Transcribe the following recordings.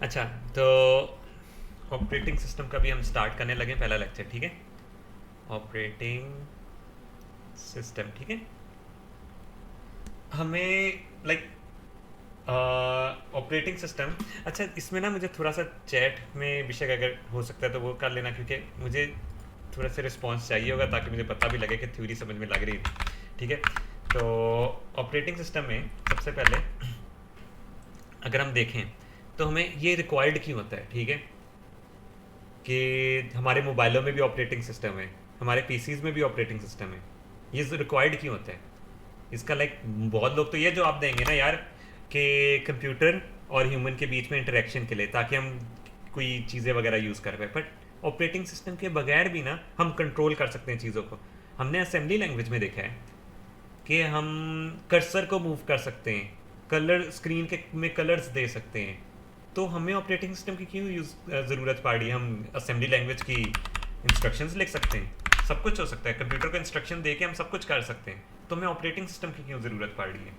अच्छा, तो operating system का भी हम स्टार्ट करने लगे, पहला लेक्चर, ठीक है। ऑपरेटिंग सिस्टम, ठीक है। हमें लाइक ऑपरेटिंग सिस्टम, अच्छा इसमें ना मुझे थोड़ा सा चैट में विषय अगर हो सकता है तो वो कर लेना, क्योंकि मुझे थोड़ा सा रिस्पॉन्स चाहिए होगा ताकि मुझे पता भी लगे कि थ्योरी समझ में लग रही है, ठीक है। तो ऑपरेटिंग सिस्टम में सबसे पहले अगर हम देखें तो हमें ये रिक्वायर्ड क्यों होता है, ठीक है, कि हमारे मोबाइलों में भी ऑपरेटिंग सिस्टम है, हमारे पीसीज में भी ऑपरेटिंग सिस्टम है। ये रिक्वायर्ड क्यों होता है इसका, लाइक बहुत लोग तो ये जवाब देंगे ना यार कि कंप्यूटर और ह्यूमन के बीच में इंटरेक्शन के लिए, ताकि हम कोई चीज़ें वगैरह यूज़ कर पाए। बट ऑपरेटिंग सिस्टम के बगैर भी ना हम कंट्रोल कर सकते हैं चीज़ों को। हमने असेंबली लैंग्वेज में देखा है कि हम कर्सर को मूव कर सकते हैं, कलर स्क्रीन के में कलर्स दे सकते हैं। तो हमें ऑपरेटिंग सिस्टम की क्यों ज़रूरत पड़ रही है? हम असेंबली लैंग्वेज की इंस्ट्रक्शंस लिख सकते हैं, सब कुछ हो सकता है, कंप्यूटर को इंस्ट्रक्शन दे के हम सब कुछ कर सकते हैं। तो हमें ऑपरेटिंग सिस्टम की क्यों ज़रूरत पड़ रही है?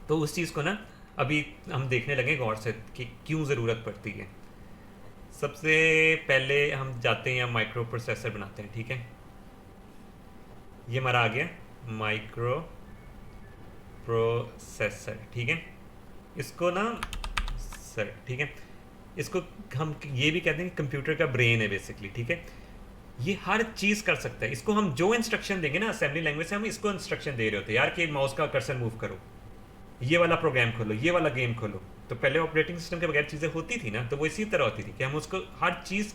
तो उस चीज़ को ना अभी हम देखने लगे गौर से कि क्यों ज़रूरत पड़ती है। सबसे पहले हम जाते हैं, माइक्रो प्रोसेसर बनाते हैं, ठीक है। ये हमारा आ गया माइक्रो प्रोसेसर, ठीक है। इसको ना सर, ठीक है, इसको हम ये भी कहते हैं कि कंप्यूटर का ब्रेन है बेसिकली, ठीक है। ये हर चीज़ कर सकता है। इसको हम जो इंस्ट्रक्शन देंगे ना असेंबली लैंग्वेज से, हम इसको इंस्ट्रक्शन दे रहे होते हैं यार कि माउस का कर्सर मूव करो, ये वाला प्रोग्राम खोलो, ये वाला गेम खोलो। तो पहले ऑपरेटिंग सिस्टम के बगैर चीज़ें होती थी ना, तो वो इसी तरह होती थी कि हम उसको हर चीज़,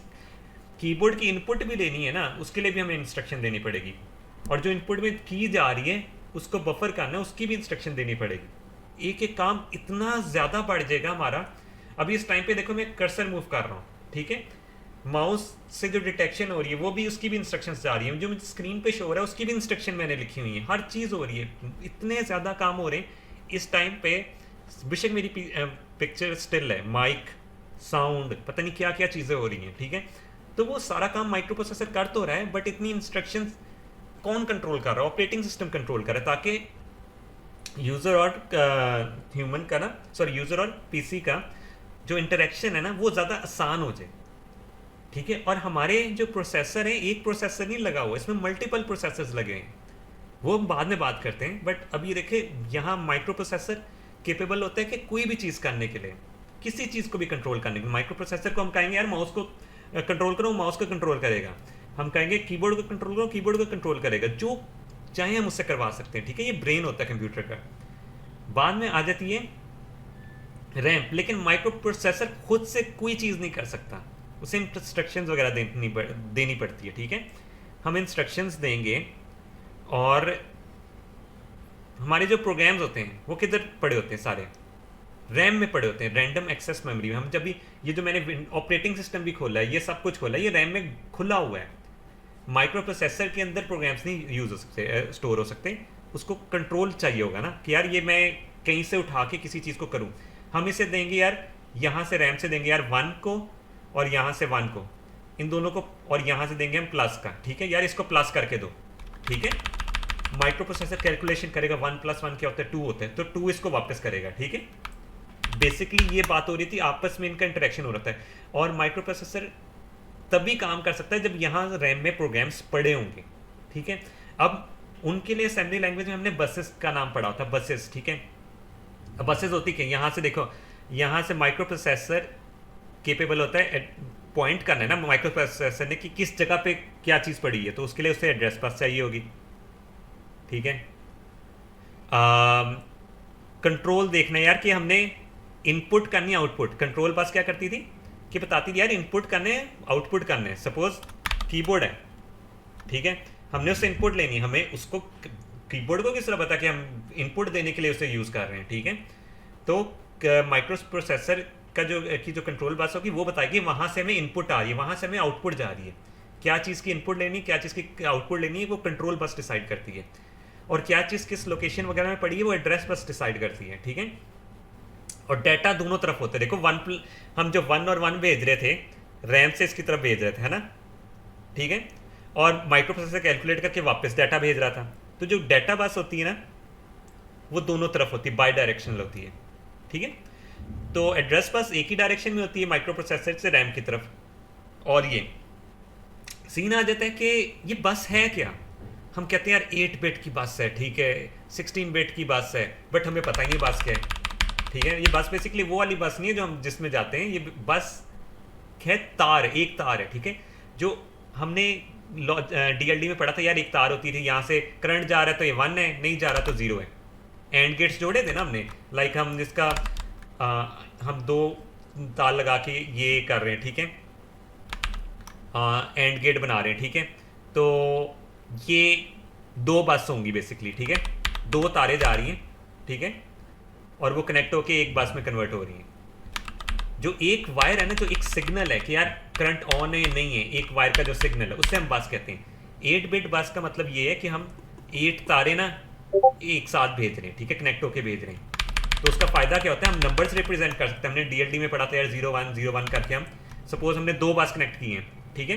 कीबोर्ड की इनपुट भी लेनी है ना, उसके लिए भी हमें इंस्ट्रक्शन देनी पड़ेगी। और जो इनपुट में की जा रही है उसको बफर करना है, उसकी भी इंस्ट्रक्शन देनी पड़ेगी। एक एक काम इतना ज़्यादा बढ़ जाएगा हमारा। अभी इस टाइम पे देखो मैं कर्सर मूव कर रहा हूँ, ठीक है, माउस से जो डिटेक्शन हो रही है वो भी, उसकी भी इंस्ट्रक्शंस जा रही हैं, जो मुझे स्क्रीन पे शो हो रहा है उसकी भी इंस्ट्रक्शन मैंने लिखी हुई है, हर चीज़ हो रही है। इतने ज़्यादा काम हो रहे हैं इस टाइम पे। बेशक मेरी पिक्चर स्टिल है, माइक, साउंड, पता नहीं क्या क्या चीज़ें हो रही हैं, ठीक है। तो वो सारा काम माइक्रो प्रोसेसर कर तो रहा है, बट इतनी इंस्ट्रक्शंस कौन कंट्रोल कर रहा है? ऑपरेटिंग सिस्टम कंट्रोल कर रहा है, ताकि यूज़र और ह्यूमन का ना, सॉरी, यूज़र और पीसी का जो इंटरेक्शन है ना वो ज़्यादा आसान हो जाए, ठीक है। और हमारे जो प्रोसेसर है, एक प्रोसेसर नहीं लगा हुआ, इसमें मल्टीपल प्रोसेसर्स लगे हैं, वो हम बाद में बात करते हैं। बट अभी देखिए यहाँ माइक्रो प्रोसेसर केपेबल होता है कि कोई भी चीज़ करने के लिए, किसी चीज़ को भी कंट्रोल करने के लिए। माइक्रो प्रोसेसर को हम कहेंगे यार माउस को कंट्रोल करो, माउस को कंट्रोल करेगा। हम कहेंगे कीबोर्ड को कंट्रोल करो, कीबोर्ड को कंट्रोल करेगा। जो चाहे हम उससे करवा सकते हैं, ठीक है। ये ब्रेन होता है कंप्यूटर का। बाद में आ जाती है रैम। लेकिन माइक्रो प्रोसेसर खुद से कोई चीज़ नहीं कर सकता, उसे इंस्ट्रक्शंस वगैरह देनी पड़ती है, ठीक है। हम इंस्ट्रक्शंस देंगे और हमारे जो प्रोग्राम्स होते हैं वो किधर पड़े होते हैं? सारे रैम में पड़े होते हैं, रैंडम एक्सेस मेमोरी में। हम जब भी ये जो मैंने ऑपरेटिंग सिस्टम भी खोला है, ये सब कुछ खोला है, ये रैम में खुला हुआ है। माइक्रो प्रोसेसर के अंदर प्रोग्राम्स नहीं यूज हो सकते, स्टोर हो सकते। उसको कंट्रोल चाहिए होगा ना कि यार ये मैं कहीं से उठा के किसी चीज़ को करूँ। हम इसे देंगे यार, यहाँ से रैम से देंगे यार 1 को, और यहाँ से 1 को, इन दोनों को, और यहाँ से देंगे हम प्लस का, ठीक है। यार इसको प्लस करके दो, ठीक है। माइक्रो प्रोसेसर कैलकुलेशन करेगा, 1 + 1 क्या होता है? 2 होता है, तो 2 इसको वापस करेगा, ठीक है। बेसिकली ये बात हो रही थी, आपस में इनका इंटरेक्शन हो रहा था। और माइक्रो प्रोसेसर तभी काम कर सकता है जब यहाँ रैम में प्रोग्राम्स पड़े होंगे, ठीक है। अब उनके लिए असेंबली लैंग्वेज में हमने बसेस का नाम पढ़ा था, बसेस, ठीक है। अब बसेस होती क्या? यहाँ से देखो, यहाँ से माइक्रो प्रोसेसर केपेबल होता है पॉइंट करना है ना माइक्रो प्रोसेसर ने कि किस जगह पे क्या चीज़ पड़ी है, तो उसके लिए उसे एड्रेस बस चाहिए होगी, ठीक है। कंट्रोल देखना है यार कि हमने इनपुट करनी है, आउटपुट। कंट्रोल बस क्या करती थी कि बताती थी यार इनपुट करने, आउटपुट करने। सपोज कीबोर्ड है, ठीक है, हमने उससे इनपुट लेनी है, हमें उसको, कीबोर्ड को किस तरह पता कि हम इनपुट देने के लिए उसे यूज़ कर रहे हैं, ठीक है। तो माइक्रो प्रोसेसर का जो कंट्रोल बस होगी वो बताएगी वहाँ से हमें इनपुट आ रही है, वहाँ से हमें आउटपुट जा रही है। क्या चीज़ की इनपुट लेनी, क्या चीज़ की आउटपुट लेनी है, वो कंट्रोल बस डिसाइड करती है। और क्या चीज़ किस लोकेशन वगैरह में पड़ी है वो एड्रेस बस डिसाइड करती है, ठीक है। और डाटा दोनों तरफ होता है। देखो हम जो 1 और 1 भेज रहे थे रैम से इसकी तरफ भेज रहे थे, है ना, ठीक है। और माइक्रो प्रोसेसर कैलकुलेट करके वापस डाटा भेज रहा था। तो जो डाटा बस होती है ना वो दोनों तरफ होती है, बाई डायरेक्शनल होती है, ठीक है। तो एड्रेस बस एक ही डायरेक्शन में होती है माइक्रो प्रोसेसर से रैम की तरफ। और ये सीन आ जाता है कि ये बस है क्या। हम कहते हैं यार 8 बिट की बस है, ठीक है, 16 बिट की बस है, बट हमें पता ही नहीं बस क्या है, ठीक है। ये बस बेसिकली वो वाली बस नहीं है जो हम जिसमें जाते हैं, ये बस है तार, एक तार है, ठीक है। जो हमने डीएलडी में पढ़ा था यार, एक तार होती थी, यहाँ से करंट जा रहा है तो ये 1 है, नहीं जा रहा तो 0 है। एंड गेट्स जोड़े थे ना हमने, लाइक हम जिसका हम 2 तार लगा के ये कर रहे हैं, ठीक है, एंड गेट बना रहे हैं, ठीक है। तो ये 2 बस होंगी बेसिकली, ठीक है, 2 तारें जा रही हैं, ठीक है, और वो कनेक्ट होके एक बस में कन्वर्ट हो रही हैं। जो एक वायर है ना, जो एक सिग्नल है कि यार करंट ऑन है नहीं है, एक वायर का जो सिग्नल है उससे हम बस कहते हैं। 8 बिट बस का मतलब ये है कि हम 8 तारे ना एक साथ भेज रहे हैं, ठीक है, कनेक्ट होके भेज रहे हैं। तो उसका फायदा क्या होता है, हम नंबर्स रिप्रेजेंट कर सकते हैं। हमने डीएलडी में पढ़ा था यार 0101 करके, हम सपोज हमने 2 बस कनेक्ट किए हैं, ठीक है,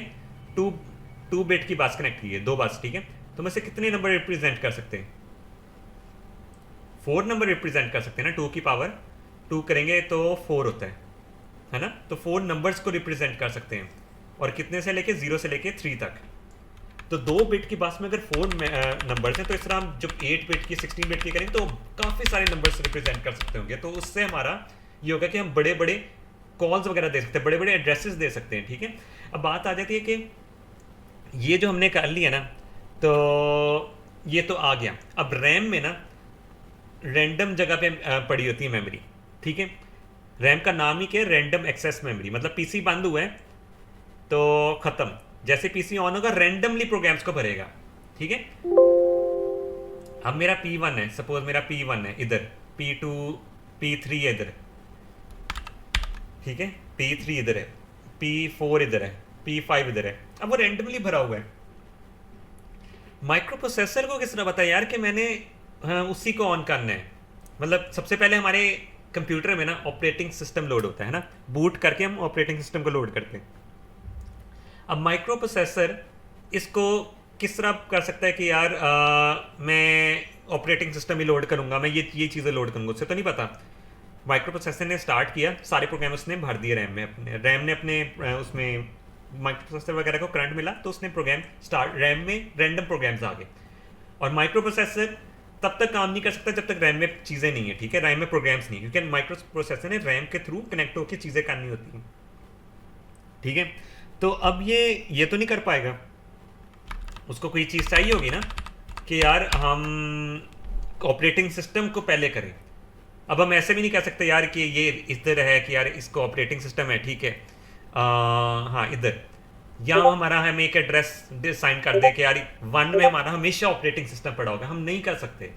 2 बिट की बस कनेक्ट की है, 2 बस, ठीक है। तो हम इसे कितने नंबर रिप्रेजेंट कर सकते हैं, 4 नंबर रिप्रेजेंट कर सकते हैं ना। 2 की पावर 2 करेंगे तो 4 होता है ना। तो 4 नंबर्स को रिप्रेजेंट कर सकते हैं, और कितने से लेके 0 से लेके 3 तक। तो 2 बिट की बस में अगर 4 नंबर्स हैं, तो इस तरह हम जब 8 बिट की 16 बिट की करेंगे तो काफ़ी सारे नंबर्स रिप्रेजेंट कर सकते होंगे। तो उससे हमारा ये होगा कि हम बड़े बड़े कॉल्स वगैरह दे सकते हैं, बड़े बड़े एड्रेसेस दे सकते हैं, ठीक है। अब बात आ जाती है कि ये जो हमने कर लिया ना, तो ये तो आ गया। अब रैम में ना रैंडम जगह पे पड़ी होती है मेमोरी, ठीक है। रैम का नाम ही क्या है, रैंडम एक्सेस मेमोरी। मतलब पीसी बंद हुआ है तो ख़त्म, जैसे पीसी ऑन होगा रैंडमली प्रोग्राम्स को भरेगा, ठीक है। अब मेरा P1 है, सपोज मेरा P1 है इधर, P2 P3 है इधर, ठीक है, P3 इधर है, P4 इधर है, P5 इधर है। अब वो रैंडमली भरा हुआ है। माइक्रो प्रोसेसर को किस तरह पता है यार कि मैंने उसी को ऑन करना है। मतलब सबसे पहले हमारे कंप्यूटर में ना ऑपरेटिंग सिस्टम लोड होता है ना, बूट करके हम ऑपरेटिंग सिस्टम को लोड करते हैं। अब माइक्रो प्रोसेसर इसको किस तरह कर सकता है कि यार मैं ऑपरेटिंग सिस्टम ही लोड करूंगा, मैं ये चीज़ें लोड करूंगा, उससे तो नहीं पता। माइक्रो प्रोसेसर ने स्टार्ट किया, सारे प्रोग्राम उसने भर दिए रैम में, अपने रैम ने अपने उसमें माइक्रो प्रोसेसर वगैरह को करंट मिला तो उसने प्रोग्राम स्टार्ट, रैम में रैंडम प्रोग्राम्स आ गए। और माइक्रो प्रोसेसर तब तक काम नहीं कर सकता जब तक रैम में चीज़ें नहीं है, ठीक है, रैम में प्रोग्राम्स नहीं, क्योंकि माइक्रो प्रोसेसर ने रैम के थ्रू कनेक्ट होकर चीज़ें करनी होती हैं, ठीक है। तो अब ये तो नहीं कर पाएगा, उसको कोई चीज़ चाहिए होगी ना कि यार हम ऑपरेटिंग सिस्टम को पहले करें। अब हम ऐसे भी नहीं कह सकते यार कि ये इधर है कि यार इसको ऑपरेटिंग सिस्टम है, ठीक है, हाँ इधर, या हमारा हम एक एड्रेस साइन कर दे कि यार 1 में हमारा हमेशा ऑपरेटिंग सिस्टम पड़ा होगा, हम नहीं कर सकते।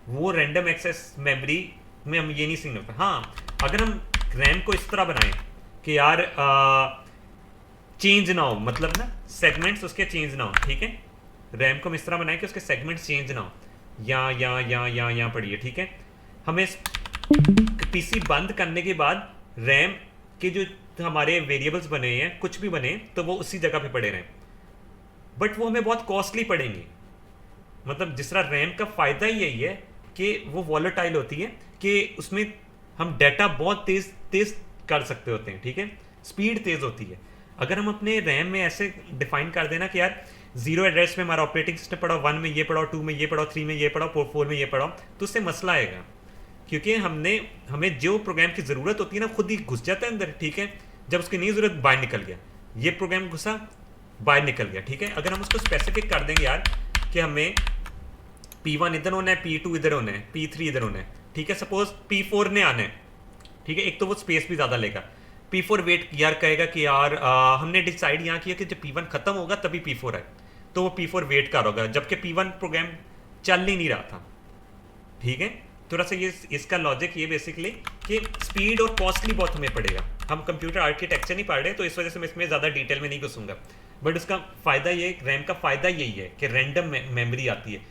वो रैंडम एक्सेस मेमोरी में हम ये नहीं सीख सकते। हाँ, अगर हम रैम को इस तरह बनाएं कि यार चेंज ना हो, मतलब ना सेगमेंट्स उसके चेंज ना हो, ठीक है, रैम को हम इस तरह बनाएं कि उसके सेगमेंट्स चेंज ना हो, यहाँ पड़ी है, ठीक है। हमें पीसी बंद करने के बाद रैम के जो हमारे वेरिएबल्स बने हैं, कुछ भी बने, तो वो उसी जगह पे पड़े रहें, बट वो हमें बहुत कॉस्टली पड़ेंगे। मतलब जिस तरह रैम का फ़ायदा ही यही है कि वो वॉलेटाइल होती है, कि उसमें हम डाटा बहुत तेज़ तेज़ कर सकते होते हैं, ठीक है, स्पीड तेज़ होती है। अगर हम अपने रैम में ऐसे डिफाइन कर देना कि यार 0 एड्रेस में हमारा ऑपरेटिंग सिस्टम पढ़ाओ, 1 में ये पढ़ाओ, 2 में ये पढ़ाओ, 3 में ये पढ़ाओ, 4 में ये पढ़ाओ, तो उससे मसला आएगा, क्योंकि हमें जो प्रोग्राम की ज़रूरत होती है ना खुद ही घुस जाता है अंदर, ठीक है। जब उसकी नहीं ज़रूरत बाहर निकल गया, ये प्रोग्राम घुसा बाहर निकल गया, ठीक है। अगर हम उसको स्पेसिफिक कर देंगे यार कि हमें P1 इधर होना है, P2 इधर होना है, P3 इधर होना है, ठीक है, सपोज P4 ने आना है, ठीक है, एक तो वो स्पेस भी ज़्यादा लेगा। P4 वेट यार कहेगा कि यार हमने डिसाइड यहाँ किया कि जब P1 खत्म होगा तभी P4 आए, तो वो P4 वेट कर होगा, जबकि P1 प्रोग्राम चल ही नहीं रहा था, ठीक है। थोड़ा सा ये इसका लॉजिक ये बेसिकली कि स्पीड और कॉस्टली बहुत हमें पड़ेगा। हम कंप्यूटर आर्किटेक्चर नहीं पढ़ रहे, तो इस वजह से मैं इसमें ज़्यादा डिटेल में नहीं घुसूंगा, बट उसका फ़ायदा ये, रैम का फ़ायदा यही है कि रैंडम मेमोरी आती है,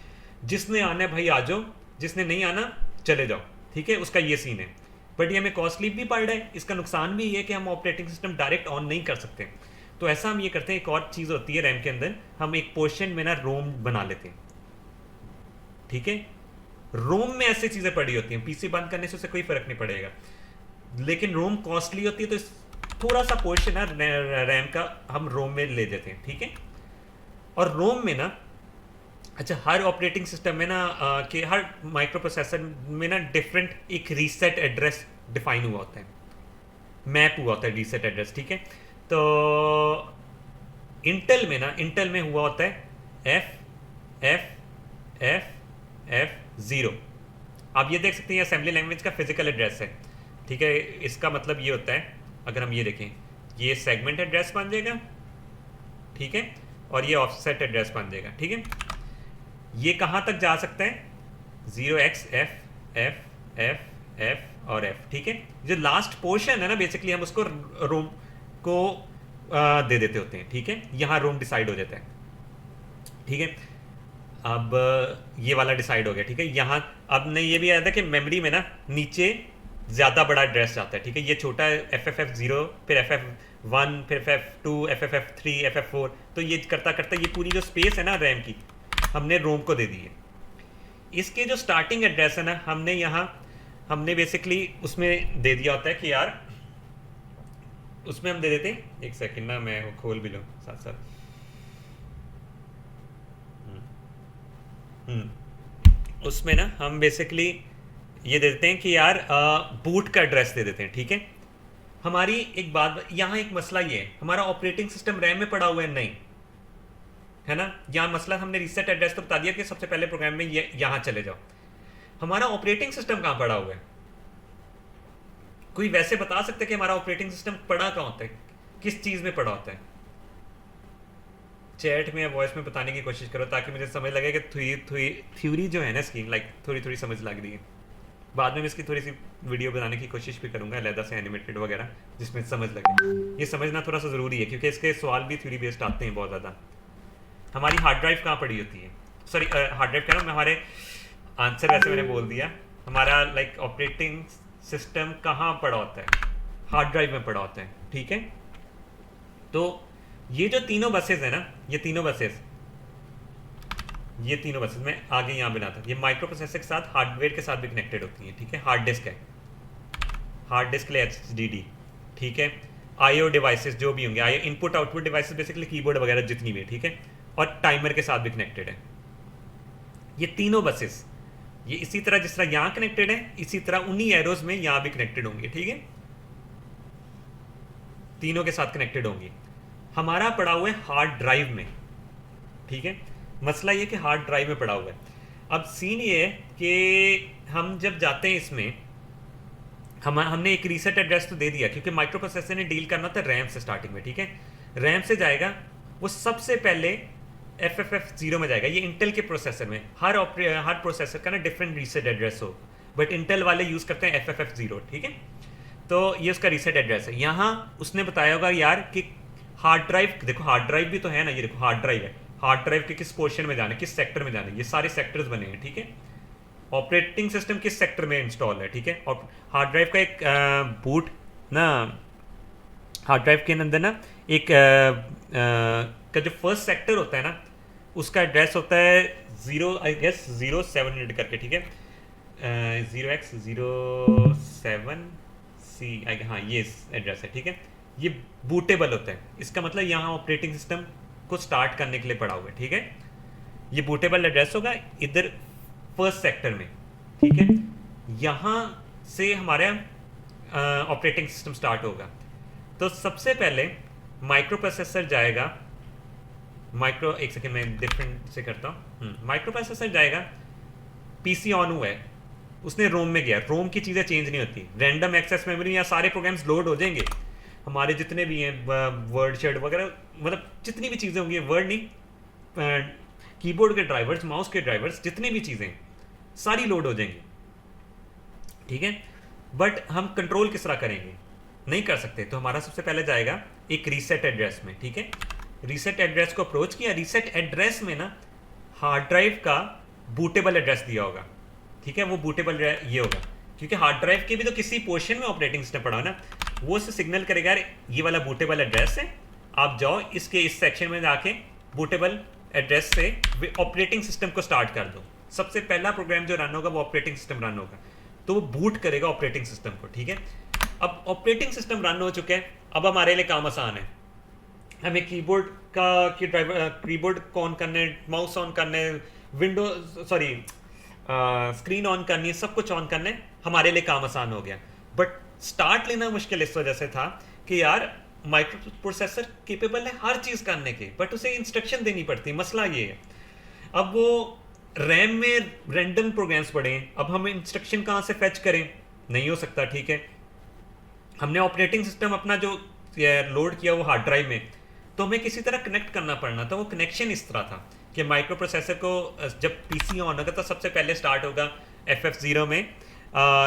जिसने आना है भाई आ जाओ, जिसने नहीं आना चले जाओ, ठीक है, उसका ये सीन है। बट ये हमें कॉस्टली भी पड़ रहा है। इसका नुकसान भी ये है कि हम ऑपरेटिंग सिस्टम डायरेक्ट ऑन नहीं कर सकते। तो ऐसा हम ये करते हैं, एक और चीज़ होती है रैम के अंदर, हम एक पोर्शन में ना रोम बना लेते हैं, ठीक है। रोम में ऐसी चीज़ें पड़ी होती हैं, पीसी बंद करने से उससे कोई फ़र्क नहीं पड़ेगा। लेकिन रोम कॉस्टली होती है, तो थोड़ा सा पोर्शन है रैम का हम रोम में ले देते हैं, ठीक है। और रोम में ना, अच्छा, हर ऑपरेटिंग सिस्टम में ना कि हर माइक्रो प्रोसेसर में ना डिफरेंट एक रीसेट एड्रेस डिफाइन हुआ होता है, मैप हुआ होता है रीसेट एड्रेस, ठीक है। तो इंटेल में हुआ होता है F F F F zero. आप ये देख सकते हैं असेंबली लैंग्वेज का फिजिकल एड्रेस है, ठीक है। इसका मतलब ये होता है, अगर हम ये देखें, ये सेगमेंट एड्रेस बन जाएगा, ठीक है, और ये ऑफसेट एड्रेस बन जाएगा, ठीक है। ये कहाँ तक जा सकता है, 0x F F F F और एफ, ठीक है। जो लास्ट पोर्शन है ना, बेसिकली हम उसको रोम को दे देते होते हैं, ठीक है। यहाँ रोम डिसाइड हो जाता है, ठीक है। अब ये वाला डिसाइड हो गया, ठीक है। यहाँ अब ने ये भी याद है कि मेमोरी में ना नीचे ज़्यादा बड़ा एड्रेस जाता है, ठीक है। ये छोटा है FFF0, फिर FF1, फिर FF2, FFF3, FF4, तो ये करता करता ये पूरी जो स्पेस है ना रैम की, हमने रोम को दे दी है। इसके जो स्टार्टिंग एड्रेस है ना, हमने बेसिकली उसमें दे दिया होता है कि यार, उसमें हम दे देते हैं, एक सेकंड ना मैं वो खोल भी लूँ साथ साथ। उसमें ना हम बेसिकली ये दे देते हैं कि यार बूट का एड्रेस दे देते हैं, ठीक है। हमारी एक बात, यहाँ एक मसला ये है, हमारा ऑपरेटिंग सिस्टम रैम में पड़ा हुआ है नहीं, है ना। यहाँ मसला, हमने रीसेट एड्रेस तो बता दिया कि सबसे पहले प्रोग्राम में ये यहाँ चले जाओ। हमारा ऑपरेटिंग सिस्टम कहाँ पड़ा हुआ है? कोई वैसे बता सकते कि हमारा ऑपरेटिंग सिस्टम पड़ा कहाँ होता है, किस चीज़ में पड़ा होता है? चैट में या वॉइस में बताने की कोशिश करो, ताकि मुझे समझ लगे कि थ्योरी जो है ना इसकी, लाइक थोड़ी समझ लग रही है। बाद में मैं इसकी थोड़ी सी वीडियो बनाने की कोशिश भी करूंगा, अलहदा से एनिमेटेड वगैरह, जिसमें समझ लगे। ये समझना थोड़ा सा ज़रूरी है, क्योंकि इसके सवाल भी थ्योरी बेस्ड आते हैं बहुत ज़्यादा। हमारी हार्ड ड्राइव कहाँ पड़ी होती है? सॉरी, हार्ड ड्राइव कह रहा हूँ मैं, हमारे आंसर वैसे मैंने बोल दिया। हमारा लाइक ऑपरेटिंग सिस्टम कहाँ पड़ा होता है? हार्ड ड्राइव में पड़ा होता है, ठीक है। तो ये जो तीनों बसेस है ना, ये तीनों बसेस मैं आगे यहाँ बनाता हूँ। ये माइक्रो प्रोसेसर के साथ हार्डवेयर के साथ भी कनेक्टेड होती हैं, ठीक है। हार्ड डिस्क है, हार्ड डिस्क ले HDD, ठीक है। IO डिवाइसेस जो भी होंगे, IO input output devices, basically keyboard वगैरह जितनी भी है, ठीक है। और टाइमर के साथ भी कनेक्टेड है। ये तीनों बसेस ये इसी तरह, जिस तरह यहाँ कनेक्टेड है, इसी तरह उन्हीं एरोज में यहाँ भी कनेक्टेड होंगे, ठीक है। तीनों के साथ कनेक्टेड होंगे। हमारा पड़ा हुआ है हार्ड ड्राइव में, ठीक है। मसला ये कि हार्ड ड्राइव में पड़ा हुआ है। अब सीन ये है कि हम जब जाते हैं इसमें, हमने एक रीसेट एड्रेस तो दे दिया, क्योंकि माइक्रो प्रोसेसर ने डील करना था रैम से स्टार्टिंग में, ठीक है। रैम से जाएगा, वो सबसे पहले FFF0 में जाएगा। ये इंटेल के प्रोसेसर में हर प्रोसेसर का ना डिफरेंट रीसेट एड्रेस हो, बट इंटेल वाले यूज़ करते हैं FFF0, ठीक है। तो ये उसका रीसेट एड्रेस है। यहाँ उसने बताया होगा यार कि हार्ड ड्राइव, देखो हार्ड ड्राइव भी तो है ना, ये देखो हार्ड ड्राइव है, हार्ड ड्राइव के किस पोर्शन में जाना है, किस सेक्टर में जाना है, ये सारे सेक्टर्स बने हैं, ठीक है। ऑपरेटिंग सिस्टम किस सेक्टर में इंस्टॉल है, ठीक है। और हार्ड ड्राइव का एक बूट ना, हार्ड ड्राइव के अंदर ना एक का जो फर्स्ट सेक्टर होता है ना, उसका एड्रेस होता है 0700 करके, ठीक है। 0x07C, हाँ ये एड्रेस है, ठीक है। ये बूटेबल होता है, इसका मतलब यहाँ ऑपरेटिंग सिस्टम को स्टार्ट करने के लिए पड़ा हुआ है, ठीक है। ये बूटेबल एड्रेस होगा इधर फर्स्ट सेक्टर में, ठीक है। यहाँ से हमारा ऑपरेटिंग सिस्टम स्टार्ट होगा। तो सबसे पहले माइक्रो प्रोसेसर जाएगा, एक सेकेंड मैं डिफरेंट से करता हूँ। माइक्रो प्रोसेसर जाएगा, PC ऑन हुआ है, उसने रोम में गया। रोम की चीज़ें चेंज नहीं होती, रैंडम एक्सेस मेमोरी या सारे प्रोग्राम्स लोड हो जाएंगे हमारे, जितने भी हैं वर्ड शेड वगैरह, मतलब जितनी भी चीज़ें होंगी, वर्ड नहीं, कीबोर्ड के ड्राइवर्स, माउस के ड्राइवर्स, जितनी भी चीज़ें सारी लोड हो जाएंगी, ठीक है। बट हम कंट्रोल किस तरह करेंगे? नहीं कर सकते। तो हमारा सबसे पहले जाएगा एक रीसेट एड्रेस में, ठीक है। रीसेट एड्रेस को अप्रोच किया। रीसेट एड्रेस में ना हार्ड ड्राइव का बूटेबल एड्रेस दिया होगा, ठीक है। वो बूटेबल ये होगा, क्योंकि हार्ड ड्राइव के भी तो किसी पोर्शन में ऑपरेटिंग सिस्टम पड़ा हो ना, वो उसे सिग्नल करेगा यार ये वाला बूटेबल एड्रेस है, आप जाओ इसके इस सेक्शन में जाके बूटेबल एड्रेस से ऑपरेटिंग सिस्टम को स्टार्ट कर दो। सबसे पहला प्रोग्राम जो रन होगा वो ऑपरेटिंग सिस्टम रन होगा, तो वो बूट करेगा ऑपरेटिंग सिस्टम को, ठीक है। अब ऑपरेटिंग सिस्टम रन हो चुके हैं, अब हमारे लिए काम आसान है। हमें कीबोर्ड का की ड्राइवर कीबोर्ड को ऑन करने, माउस ऑन करने, विंडो सॉरी स्क्रीन ऑन करनी है, सब कुछ ऑन करने, हमारे लिए काम आसान हो गया। बट स्टार्ट लेना मुश्किल इस वजह से था कि यार माइक्रो प्रोसेसर केपेबल है हर चीज़ करने के, बट उसे इंस्ट्रक्शन देनी पड़ती। मसला ये है, अब वो रैम में रैंडम प्रोग्राम्स पड़े हैं, अब हम इंस्ट्रक्शन कहाँ से फेच करें, नहीं हो सकता। ठीक है, हमने ऑपरेटिंग सिस्टम अपना जो लोड किया वो हार्ड ड्राइव में, तो हमें किसी तरह कनेक्ट करना पड़ना था। वो कनेक्शन इस तरह था कि माइक्रो प्रोसेसर को जब पीसी ऑन होगा तो सबसे पहले स्टार्ट होगा FF0 में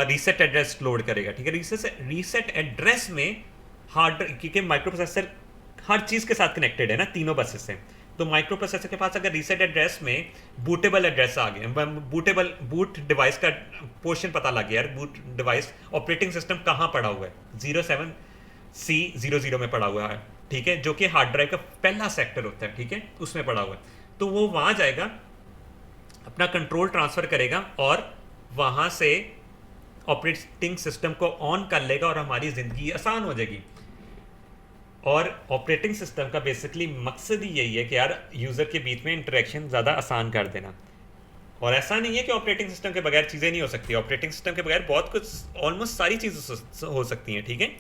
रीसेट एड्रेस लोड करेगा। ठीक है, रीसेट एड्रेस में हार्ड, क्योंकि माइक्रो प्रोसेसर हर चीज़ के साथ कनेक्टेड है ना, तीनों बसेस से, तो माइक्रो प्रोसेसर के पास अगर रीसेट एड्रेस में बूटेबल एड्रेस आ गया, बूट डिवाइस का पोर्शन पता लग गया यार, बूट डिवाइस ऑपरेटिंग सिस्टम कहाँ पड़ा हुआ है, 07C00 में पड़ा हुआ है। ठीक है, जो कि हार्ड ड्राइव का पहला सेक्टर होता है। ठीक है, उसमें पड़ा हुआ है, तो वो वहाँ जाएगा, अपना कंट्रोल ट्रांसफ़र करेगा और वहाँ से ऑपरेटिंग सिस्टम को ऑन कर लेगा और हमारी ज़िंदगी आसान हो जाएगी। और ऑपरेटिंग सिस्टम का बेसिकली मकसद ही यही है कि यार यूज़र के बीच में इंटरेक्शन ज़्यादा आसान कर देना। और ऐसा नहीं है कि ऑपरेटिंग सिस्टम के बगैर चीज़ें नहीं हो सकती, ऑपरेटिंग सिस्टम के बगैर बहुत कुछ, ऑलमोस्ट सारी चीज़ें हो सकती हैं। ठीक है,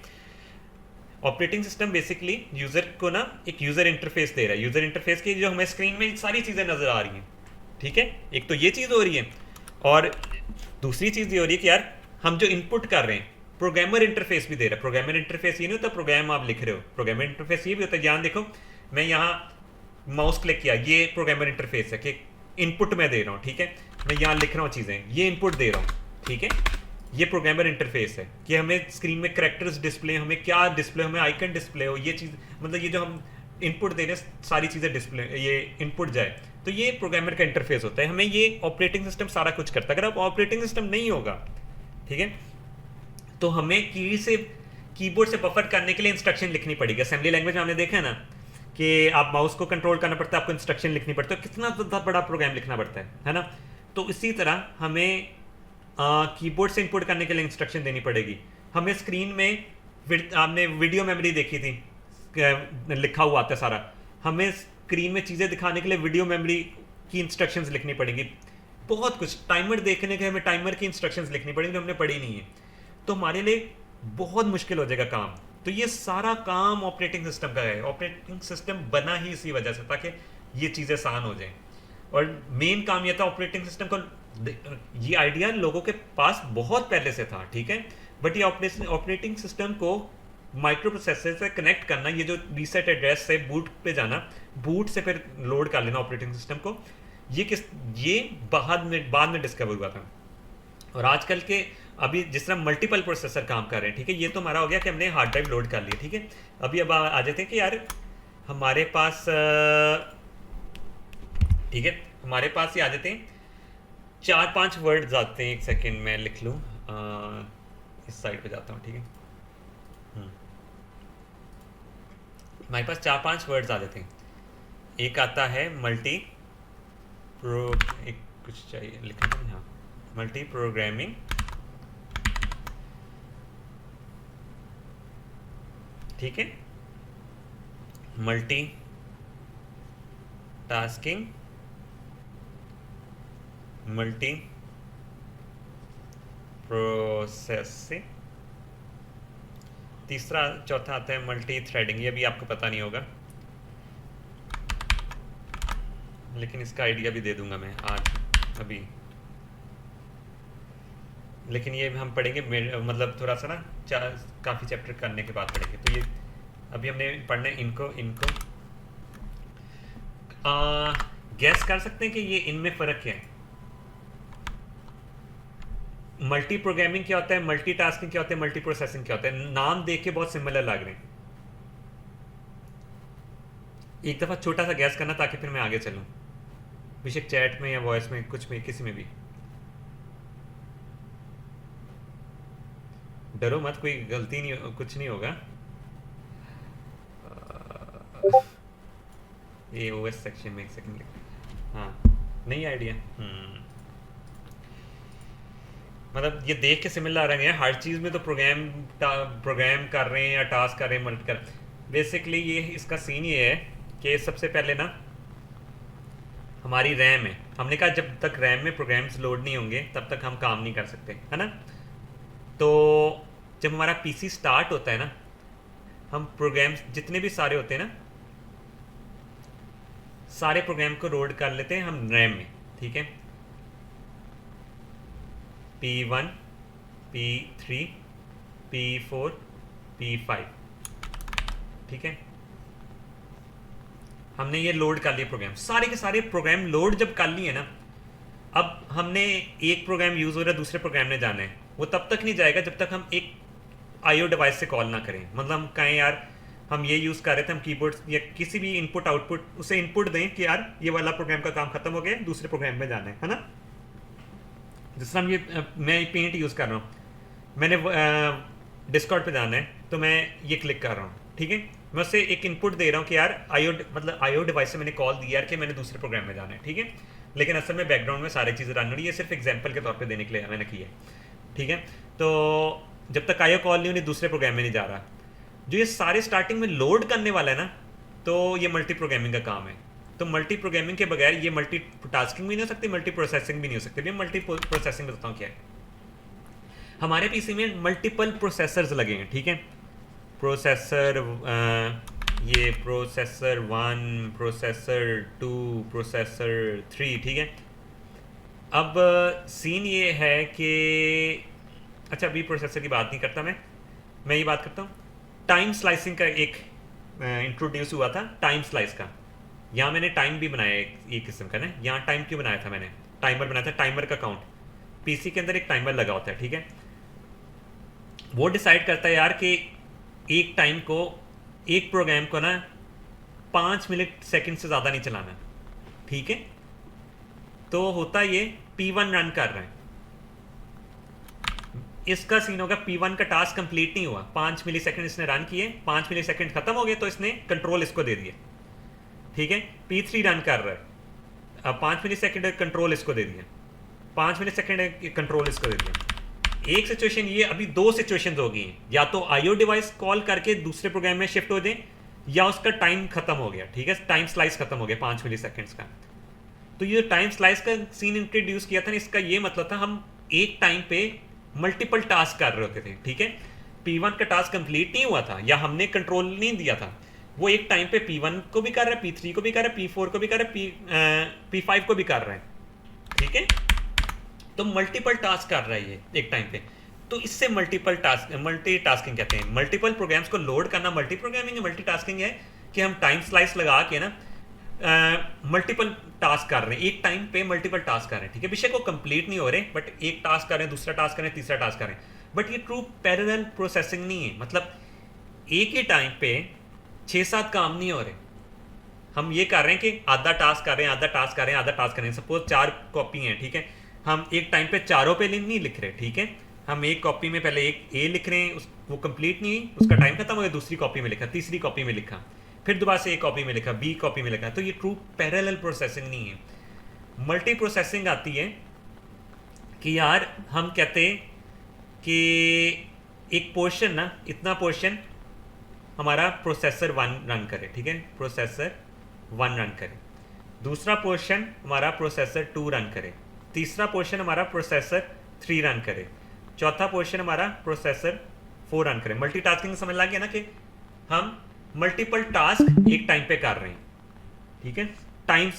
ऑपरेटिंग सिस्टम बेसिकली यूज़र को ना एक यूज़र इंटरफेस दे रहा है, यूज़र इंटरफेस की जो हमें स्क्रीन में सारी चीज़ें नज़र आ रही हैं। ठीक है, एक तो ये चीज़ हो रही है, और दूसरी चीज़ ये हो रही है कि यार हम जो इनपुट कर रहे हैं, प्रोग्रामर इंटरफेस भी दे रहा है। प्रोग्रामर इंटरफेस ये नहीं होता प्रोग्राम आप लिख रहे हो, प्रोग्रामर इंटरफेस ये भी होता है, यहाँ देखो मैं यहाँ माउस क्लिक किया, ये प्रोग्रामर इंटरफेस है कि इनपुट मैं दे रहा हूँ। ठीक है, मैं यहाँ लिख रहा हूँ चीज़ें, ये इनपुट दे रहा हूँ। ठीक है, ये प्रोग्रामर इंटरफेस है कि हमें स्क्रीन में करेक्टर्स डिस्प्ले, हमें क्या डिस्प्ले, हमें आइकन डिस्प्ले हो, ये चीज़, मतलब ये जो हम इनपुट दे रहे हैं सारी चीज़ें डिस्प्ले, ये इनपुट जाए, तो ये प्रोग्रामर का इंटरफेस होता है। हमें ये ऑपरेटिंग सिस्टम सारा कुछ करता है। अगर अब ऑपरेटिंग सिस्टम नहीं होगा, ठीक है, तो हमें कीबोर्ड से बफर करने के लिए इंस्ट्रक्शन लिखनी पड़ेगी। असेंबली लैंग्वेज में हमने देखा है ना कि आप माउस को कंट्रोल करना पड़ता है, आपको इंस्ट्रक्शन लिखनी पड़ती है, कितना बड़ा प्रोग्राम लिखना पड़ता है ना। तो इसी तरह हमें कीबोर्ड से इनपुट करने के लिए इंस्ट्रक्शन देनी पड़ेगी। हमें स्क्रीन में आपने वीडियो मेमोरी देखी थी, लिखा हुआ आता है सारा, हमें स्क्रीन में चीज़ें दिखाने के लिए वीडियो मेमोरी की इंस्ट्रक्शंस लिखनी पड़ेंगी। बहुत कुछ, टाइमर देखने के हमें टाइमर की इंस्ट्रक्शंस लिखनी पड़ेंगी, हमने पढ़ी नहीं है, तो हमारे लिए बहुत मुश्किल हो जाएगा काम। तो ये सारा काम ऑपरेटिंग सिस्टम का है। ऑपरेटिंग सिस्टम बना ही इसी वजह से ताकि ये चीज़ें आसान हो जाएं। और मेन काम ये था ऑपरेटिंग सिस्टम को, ये आइडिया लोगों के पास बहुत पहले से था, ठीक है, बट ये ऑपरेटिंग सिस्टम को माइक्रो प्रोसेसर से कनेक्ट करना, ये जो रीसेट एड्रेस से बूट पे जाना, बूट से फिर लोड कर लेना ऑपरेटिंग सिस्टम को, ये बाद में डिस्कवर हुआ था। और आजकल के अभी जिस तरह मल्टीपल प्रोसेसर काम कर रहे हैं, ठीक है, ये तो हमारा हो गया कि हमने हार्ड ड्राइव लोड कर लिया, ठीक है। अभी अब आ जाते हैं कि यार हमारे पास, ठीक है, हमारे पास ये आ जाते हैं 4-5 वर्ड्स आते हैं। एक सेकेंड में लिख लूँ, इस साइड पे जाता हूँ, ठीक है। हमारे पास 4-5 वर्ड्स आ जाते हैं। एक आता है मल्टी प्रो, एक कुछ चाहिए लिखना है, हाँ, मल्टी प्रोग्रामिंग, ठीक है, मल्टी टास्किंग, मल्टी प्रोसेसिंग, तीसरा चौथा आता है मल्टी थ्रेडिंग। ये भी आपको पता नहीं होगा, लेकिन इसका आइडिया भी दे दूंगा मैं आज अभी, लेकिन ये हम पढ़ेंगे मतलब थोड़ा सा ना काफ़ी चैप्टर करने के बाद पढ़ेंगे। तो ये अभी हमने पढ़ना है इनको गैस कर सकते हैं कि ये इनमें फ़र्क क्या है। मल्टी प्रोग्रामिंग क्या होता है, मल्टी टास्किंग क्या होता है, मल्टी प्रोसेसिंग क्या होता है। नाम देख के बहुत सिमिलर लग रहे हैं। एक दफ़ा छोटा सा गैस करना ताकि फिर मैं आगे चलूँ, बेशक चैट में या वॉइस में, कुछ में, किसी में भी। डरो मत, कोई गलती नहीं, कुछ नहीं होगा। ये ओएस सेक्शन में एक सेकंड, हाँ, नहीं आइडिया, मतलब ये देख के सिमिलर है, हर चीज़ में तो प्रोग्राम कर रहे हैं या टास्क कर रहे हैं मल्टी कर। बेसिकली ये इसका सीन ये है कि सबसे पहले ना हमारी रैम है, हमने कहा जब तक रैम में प्रोग्राम्स लोड नहीं होंगे तब तक हम काम नहीं कर सकते, है ना। तो जब हमारा पीसी स्टार्ट होता है ना, हम प्रोग्राम्स जितने भी सारे होते हैं ना, सारे प्रोग्राम को लोड कर लेते हैं हम रैम में, ठीक है। P1, P3, P4, P5, ठीक है। हमने ये लोड कर लिए प्रोग्राम, सारे के सारे प्रोग्राम लोड जब कर लिए ना, अब हमने एक प्रोग्राम यूज़ हो रहा है, दूसरे प्रोग्राम में जाना है, वो तब तक नहीं जाएगा जब तक हम एक आईओ डिवाइस से कॉल ना करें। मतलब हम कहें यार हम ये यूज़ कर रहे थे, हम कीबोर्ड या किसी भी इनपुट आउटपुट उसे इनपुट दें कि यार ये वाला प्रोग्राम का काम खत्म हो गया, दूसरे प्रोग्राम में जाना है ना। जिस तरह मैं पेंट यूज़ कर रहा हूँ, मैंने डिस्कॉर्ड पे जाना है तो मैं ये क्लिक कर रहा हूँ, ठीक है। मैं उससे एक इनपुट दे रहा हूँ कि यार मतलब आईओ डिवाइस से मैंने कॉल दिया यार कि मैंने दूसरे प्रोग्राम में जाना है, ठीक है। लेकिन असल में बैकग्राउंड में सारी चीज़ें रन हो रही है, सिर्फ एग्जाम्पल के तौर पर देने के लिए मैंने किया है, ठीक है। तो जब तक आईओ कॉल नहीं होनी दूसरे प्रोग्राम में नहीं जा रहा। जो ये सारे स्टार्टिंग में लोड करने वाला है ना, तो ये मल्टी प्रोग्रामिंग का काम है। तो मल्टी प्रोग्रामिंग के बगैर ये मल्टी टास्किंग भी नहीं हो सकती, मल्टी प्रोसेसिंग भी नहीं हो सकती। मैं मल्टी प्रोसेसिंग बताता हूँ क्या है। हमारे पीसी में मल्टीपल प्रोसेसर्स लगे हैं, ठीक है। प्रोसेसर ये प्रोसेसर 1, प्रोसेसर 2, प्रोसेसर 3, ठीक है। अब सीन ये है कि अच्छा अभी प्रोसेसर की बात नहीं करता मैं ये बात करता हूँ टाइम स्लाइसिंग का। एक इंट्रोड्यूस हुआ था टाइम स्लाइस का, यहाँ मैंने टाइम भी बनाया एक किस्म का ना। यहाँ टाइम क्यों बनाया था मैंने, टाइमर बनाया था, टाइमर का काउंट। पीसी के अंदर एक टाइमर लगा होता है, ठीक है। वो डिसाइड करता है यार कि एक टाइम को, एक प्रोग्राम को ना 5 मिनट सेकंड से ज़्यादा नहीं चलाना, ठीक है। तो होता ये P1 रन कर रहे हैं, इसका सीन होगा P1 का टास्क कंप्लीट नहीं हुआ, 5 मिली सेकेंड इसने रन किए, 5 मिली सेकेंड खत्म हो गए तो इसने कंट्रोल इसको दे दिया, ठीक है। P3 रन कर रहा है, अब 5 मिली सेकेंड कंट्रोल इसको दे दिया, 5 मिली सेकेंड कंट्रोल इसको दे दिया। एक सिचुएशन ये, अभी 2 सिचुएशंस हो गई हैं, या तो आईओ डिवाइस कॉल करके दूसरे प्रोग्राम में शिफ्ट हो जाए, या उसका टाइम खत्म हो गया, ठीक है। टाइम स्लाइस खत्म हो गया 5 मिली सेकेंड्स का। तो ये टाइम स्लाइस का सीन इंट्रोड्यूस किया था ना, इसका ये मतलब था हम एक टाइम पे मल्टीपल टास्क कर रहे होते थे, ठीक है। P1 का टास्क कंप्लीट नहीं हुआ था या हमने कंट्रोल नहीं दिया था, वो एक टाइम पे P1 को भी कर रहा है, P3 को भी कर रहा है, P4 को भी कर रहा है, P5 को भी कर रहा है, ठीक है। तो मल्टीपल टास्क कर रहा है ये एक टाइम पे। तो इससे मल्टी टास्किंग कहते हैं। मल्टीपल प्रोग्राम्स को लोड करना मल्टी प्रोग्रामिंग है। मल्टी टास्किंग है कि हम टाइम स्लाइस लगा के ना मल्टीपल टास्क कर रहे हैं, एक टाइम पे मल्टीपल टास्क कर रहे हैं, ठीक है। बेशक वो कंप्लीट नहीं हो रहे, बट एक टास्क कर रहे हैं, दूसरा टास्क कर रहे हैं, तीसरा टास्क कर रहे हैं। बट ये ट्रू पैरेलल प्रोसेसिंग नहीं है, मतलब एक ही टाइम पे 6-7 काम नहीं हो रहे। हम ये कर रहे हैं कि आधा टास्क कर रहे हैं, आधा टास्क कर रहे हैं, आधा टास्क कर रहे हैं। सपोज 4 कॉपी हैं, ठीक है। हम एक टाइम पे चारों पे नहीं लिख रहे, ठीक है। हम एक कॉपी में पहले एक ए लिख रहे हैं, वो कंप्लीट नहीं हुई, उसका टाइम खत्म हो गया, दूसरी कॉपी में लिखा, तीसरी कॉपी में लिखा, फिर दोबारा से एक कॉपी में लिखा, बी कॉपी में लिखा। तो ये ट्रू पैरेलल प्रोसेसिंग नहीं है। मल्टी प्रोसेसिंग आती है कि यार हम कहते हैं कि एक पोर्शन ना, इतना पोर्शन हमारा प्रोसेसर 1 रन करे, ठीक है, प्रोसेसर 1 रन करे, दूसरा पोर्शन हमारा प्रोसेसर 2 रन करे, तीसरा पोर्शन हमारा प्रोसेसर 3 रन करे, चौथा पोर्शन हमारा प्रोसेसर 4 रन करे। मल्टीटास्किंग समझ लग गया ना कि हम मल्टीपल टास्क एक टाइम पे कर रहे हैं, ठीक है, टाइम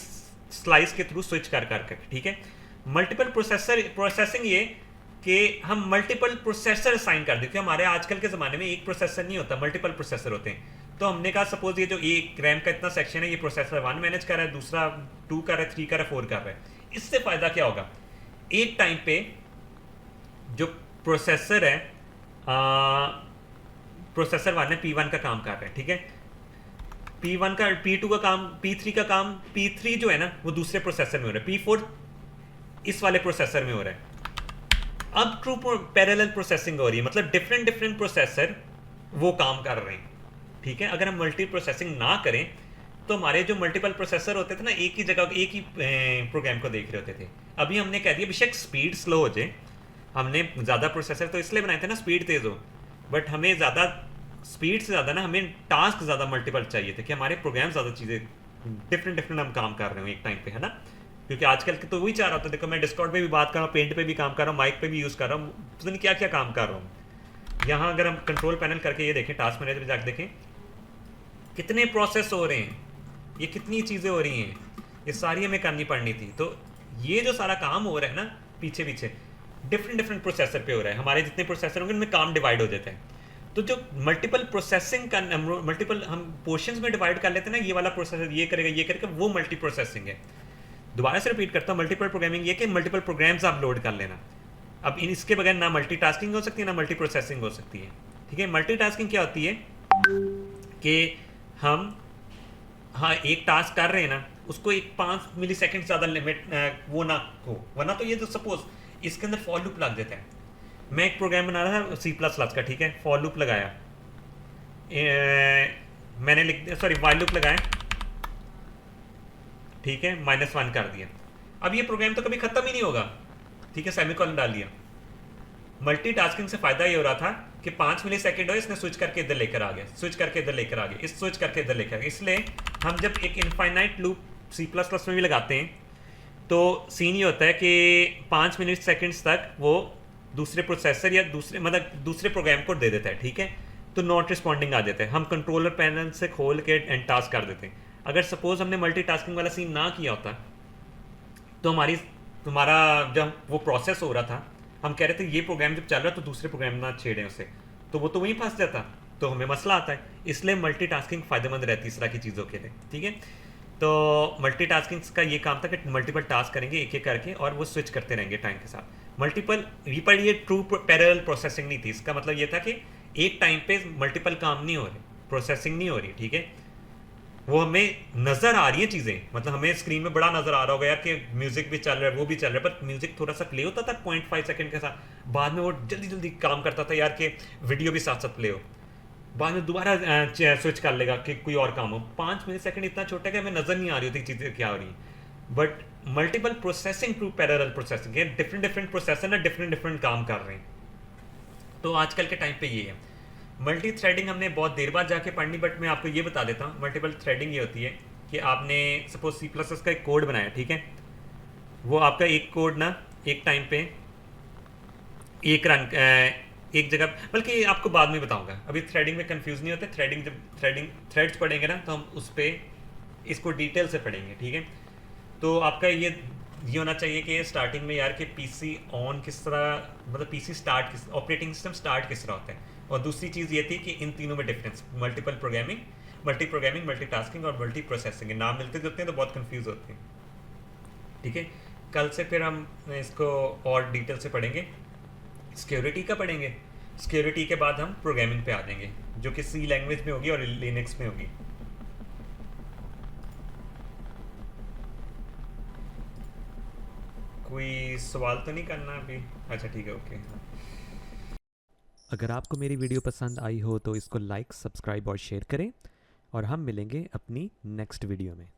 स्लाइस के थ्रू स्विच कर कर, ठीक है। मल्टीपल प्रोसेसिंग ये कि हम मल्टीपल प्रोसेसर साइन कर देते हैं। हमारे आजकल के ज़माने में एक प्रोसेसर नहीं होता, मल्टीपल प्रोसेसर होते हैं। तो हमने कहा सपोज ये जो एक रैम का इतना सेक्शन है, ये प्रोसेसर 1 मैनेज कर रहा है, दूसरा 2 कर रहा है, 3 कर रहा है, 4 कर रहा है। इससे फ़ायदा क्या होगा, एक टाइम पे जो प्रोसेसर है, प्रोसेसर 1 है, P1 का काम कर रहा है, ठीक है। P1 का, P2 का काम, P3 का काम, P3 जो है ना वो दूसरे प्रोसेसर में हो रहा है, P4 इस वाले प्रोसेसर में हो रहा है। अब ट्रू पैरेलल प्रोसेसिंग हो रही है, मतलब डिफरेंट प्रोसेसर वो काम कर रहे हैं, ठीक है। अगर हम मल्टी प्रोसेसिंग ना करें तो हमारे जो मल्टीपल प्रोसेसर होते थे ना, एक ही जगह एक ही प्रोग्राम को देख रहे होते थे। अभी हमने कह दिया बेशक स्पीड स्लो हो जाए, हमने ज़्यादा प्रोसेसर तो इसलिए बनाए थे ना स्पीड तेज़ हो, बट हमें ज़्यादा स्पीड से ज़्यादा ना हमें टास्क ज़्यादा मल्टीपल चाहिए थे कि हमारे प्रोग्राम ज़्यादा चीज़ें डिफरेंट डिफरेंट हम काम कर रहे हो एक टाइम पे, है ना। क्योंकि आजकल के तो वही चाह रहा था, देखो मैं डिस्कॉर्ड पे भी बात कर रहा हूँ, पेंट पे भी काम कर रहा हूँ, माइक पे भी यूज़ कर रहा हूँ, पता नहीं क्या क्या काम कर रहा हूँ। यहाँ अगर हम कंट्रोल पैनल करके ये देखें, टास्क मैनेजर में जाकर देखें कितने प्रोसेस हो रहे हैं, ये कितनी चीज़ें हो रही हैं, ये सारी हमें करनी पड़नी थी। तो ये जो सारा काम हो रहा है ना पीछे पीछे डिफरेंट डिफरेंट प्रोसेसर पे हो रहा है, हमारे जितने प्रोसेसर होंगे उनमें काम डिवाइड हो जाता है। तो जो मल्टीपल प्रोसेसिंग का मल्टीपल हम पोर्शंस में डिवाइड कर लेते हैं ना, ये वाला प्रोसेसर ये करेगा, वो मल्टी प्रोसेसिंग है। दोबारा से रिपीट करता हूँ, मल्टीपल प्रोग्रामिंग ये कि मल्टीपल प्रोग्राम्स आप लोड कर लेना। अब इन इसके बगैर ना मल्टीटास्किंग हो सकती है ना मल्टी प्रोसेसिंग हो सकती है, ठीक है। मल्टीटास्किंग क्या होती है कि हम हाँ एक टास्क कर रहे हैं ना, उसको एक 5 मिली सेकेंड ज़्यादा लिमिट वो ना हो, वरना तो ये तो सपोज इसके अंदर फॉर लूप लग जाता है। मैं एक प्रोग्राम बना रहा था C++ का, ठीक है, फॉर लूप लगाया, मैंने लिख दिया, सॉरी वाइल लूप लगाया, ठीक है, -1 कर दिया। अब ये प्रोग्राम तो कभी ख़त्म ही नहीं होगा, ठीक है, सेमीकोलन डाल दिया। मल्टीटास्किंग से फ़ायदा ये हो रहा था कि 5 मिली सेकेंड हो, इसने स्विच करके इधर लेकर आ गया, स्विच करके इधर लेकर आ गया, इस स्विच करके इधर लेकर आ गया। इसलिए हम जब एक इनफाइनाइट लूप C++ में भी लगाते हैं तो सीन ये होता है कि 5 मिनट सेकेंड्स तक वो दूसरे प्रोसेसर या दूसरे मतलब दूसरे प्रोग्राम को दे देता है, ठीक है। तो नॉट रिस्पॉन्डिंग आ जाता है, हम कंट्रोलर पैनल से खोल के एंड टास्क कर देते हैं। अगर सपोज हमने मल्टीटास्किंग वाला सीन ना किया होता तो तुम्हारा जब वो प्रोसेस हो रहा था, हम कह रहे थे ये प्रोग्राम जब चल रहा है तो दूसरे प्रोग्राम ना छेड़ें उसे, तो वो तो वहीं फंस जाता, तो हमें मसला आता है। इसलिए मल्टीटास्किंग फ़ायदेमंद रहती है इस तरह की चीज़ों के लिए, ठीक है। तो मल्टीटास्किंग का ये काम था कि मल्टीपल टास्क करेंगे एक एक करके और वो स्विच करते रहेंगे टाइम के साथ। मल्टीपल पर ये ट्रू पैरेलल प्रोसेसिंग नहीं थी, इसका मतलब ये था कि एक टाइम पे मल्टीपल काम नहीं हो रहे, प्रोसेसिंग नहीं हो रही, ठीक है। वो हमें नज़र आ रही है चीज़ें, मतलब हमें स्क्रीन में बड़ा नज़र आ रहा होगा यार कि म्यूज़िक भी चल रहा है वो भी चल रहा है, पर म्यूज़िक थोड़ा सा प्ले होता था 0.5 सेकंड के साथ, बाद में वो जल्दी जल्दी काम करता था यार कि वीडियो भी साथ साथ प्ले हो, बाद में दोबारा स्विच कर लेगा कि कोई और काम हो। 5 मिली सेकंड इतना छोटा है कि हमें नज़र नहीं आ रही होती चीज़ें क्या हो रही हैं। But multiple processing to parallel processing, ये डिफरेंट डिफरेंट प्रोसेसर ना डिफरेंट डिफरेंट काम कर रहे हैं। तो आजकल के टाइम पे ये है। मल्टी थ्रेडिंग हमने बहुत देर बाद जाके पढ़नी, बट मैं आपको ये बता देता हूँ। मल्टीपल थ्रेडिंग ये होती है कि आपने सपोज C++ का एक कोड बनाया, ठीक है, वो आपका एक कोड ना एक टाइम पे एक रन एक जगह, बल्कि आपको बाद में बताऊंगा, अभी थ्रेडिंग में कंफ्यूज नहीं होते। थ्रेडिंग जब थ्रेड्स पढ़ेंगे ना तो हम उस पर इसको डिटेल से पढ़ेंगे, ठीक है। तो आपका ये होना चाहिए कि स्टार्टिंग में यार कि पीसी ऑन किस तरह, मतलब पीसी स्टार्ट किस, ऑपरेटिंग सिस्टम स्टार्ट किस तरह होता है। और दूसरी चीज़ ये थी कि इन तीनों में डिफरेंस, मल्टी प्रोग्रामिंग, मल्टीटास्किंग और मल्टी प्रोसेसिंग, नाम मिलते जुलते हैं तो बहुत कंफ्यूज होते हैं, ठीक है। कल से फिर हम इसको और डिटेल से पढ़ेंगे। सिक्योरिटी का पढ़ेंगे, सिक्योरिटी के बाद हम प्रोग्रामिंग पे आ जाएंगे जो कि सी लैंग्वेज में होगी और लिनक्स में होगी। कोई सवाल तो नहीं करना अभी? अच्छा ठीक है, ओके। अगर आपको मेरी वीडियो पसंद आई हो तो इसको लाइक, सब्सक्राइब और शेयर करें और हम मिलेंगे अपनी नेक्स्ट वीडियो में।